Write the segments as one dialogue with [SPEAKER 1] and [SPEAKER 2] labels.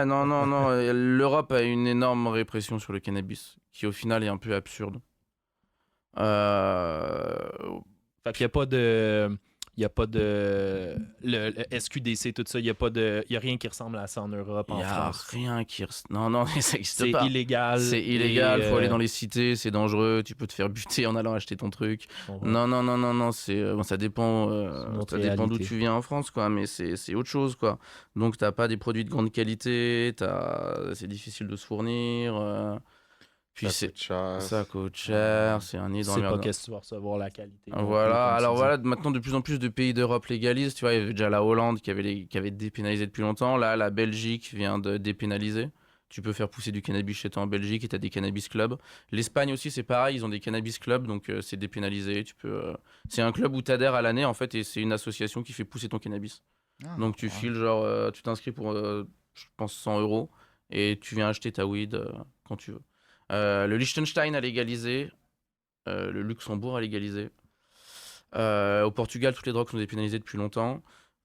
[SPEAKER 1] Ouais, non, non, non. L'Europe a une énorme répression sur le cannabis, qui au final est un peu absurde. Euh,
[SPEAKER 2] Fait qu'il n'y a pas de. Il n'y a pas de. Le SQDC, tout ça, il n'y a rien qui ressemble à ça en Europe,
[SPEAKER 1] Il y
[SPEAKER 2] en
[SPEAKER 1] a
[SPEAKER 2] France.
[SPEAKER 1] rien qui... Non, non, ça n'existe
[SPEAKER 2] C'est
[SPEAKER 1] pas.
[SPEAKER 2] illégal
[SPEAKER 1] C'est
[SPEAKER 2] et.
[SPEAKER 1] illégal, faut aller dans les cités, c'est dangereux, tu peux te faire buter en allant acheter ton truc.
[SPEAKER 2] Je comprends.
[SPEAKER 1] Non, non, non, non, non, bon,
[SPEAKER 2] C'est une autre
[SPEAKER 1] ça dépend d'où
[SPEAKER 2] réalité.
[SPEAKER 1] tu viens en France, quoi, mais c'est autre chose, quoi. Donc, t'as pas des produits de grande qualité, c'est difficile de se fournir, puis
[SPEAKER 3] Ça coûte cher.
[SPEAKER 1] ça coûte
[SPEAKER 3] Ouais.
[SPEAKER 1] cher, c'est un nid
[SPEAKER 2] Tu
[SPEAKER 1] dans la
[SPEAKER 2] sais pas
[SPEAKER 1] merde.
[SPEAKER 2] qu'est-ce que tu vas recevoir la qualité non plus,
[SPEAKER 1] Voilà,
[SPEAKER 2] comme tu
[SPEAKER 1] alors
[SPEAKER 2] dis.
[SPEAKER 1] voilà, maintenant de plus en plus de pays d'Europe légalisent, tu vois, il y avait déjà la Hollande qui avait dépénalisé depuis longtemps, là la Belgique vient de dépénaliser, tu peux faire pousser du cannabis chez toi en Belgique et t'as des cannabis clubs. L'Espagne aussi c'est pareil, ils ont des cannabis clubs, donc c'est dépénalisé, c'est un club où t'adhères à l'année en fait et c'est une association qui fait pousser ton cannabis.
[SPEAKER 3] Ah,
[SPEAKER 1] Donc tu
[SPEAKER 3] ouais.
[SPEAKER 1] files genre, tu t'inscris pour je pense 100 € et tu viens acheter ta weed quand tu veux. Le Liechtenstein a légalisé, le Luxembourg a légalisé. Au Portugal, toutes les drogues sont dépénalisées depuis longtemps.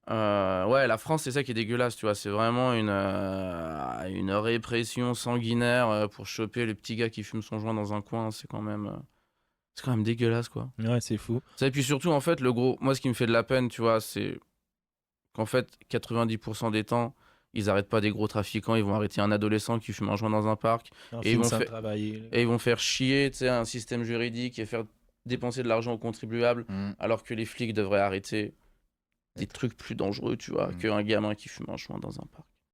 [SPEAKER 1] Ouais, la France, c'est ça qui est dégueulasse, tu vois. C'est vraiment une répression sanguinaire pour choper le petit gars qui fume son joint dans un coin. C'est quand même dégueulasse, quoi.
[SPEAKER 2] Ouais, c'est fou.
[SPEAKER 1] Ça, et puis surtout, en fait, moi, ce qui me fait de la peine, tu vois, c'est qu'en fait, 90% des temps, ils arrêtent pas des gros trafiquants. Ils vont arrêter un adolescent qui fume un joint dans un parc.
[SPEAKER 2] En
[SPEAKER 1] Et ils vont,
[SPEAKER 2] finissant de
[SPEAKER 1] faire,
[SPEAKER 2] travailler. Là.
[SPEAKER 1] et ils vont faire chier, tu sais, un système juridique et faire dépenser de l'argent aux contribuables,
[SPEAKER 3] Mm.
[SPEAKER 1] alors que les flics devraient arrêter des trucs plus dangereux, tu vois, qu'un gamin qui fume un joint dans un parc.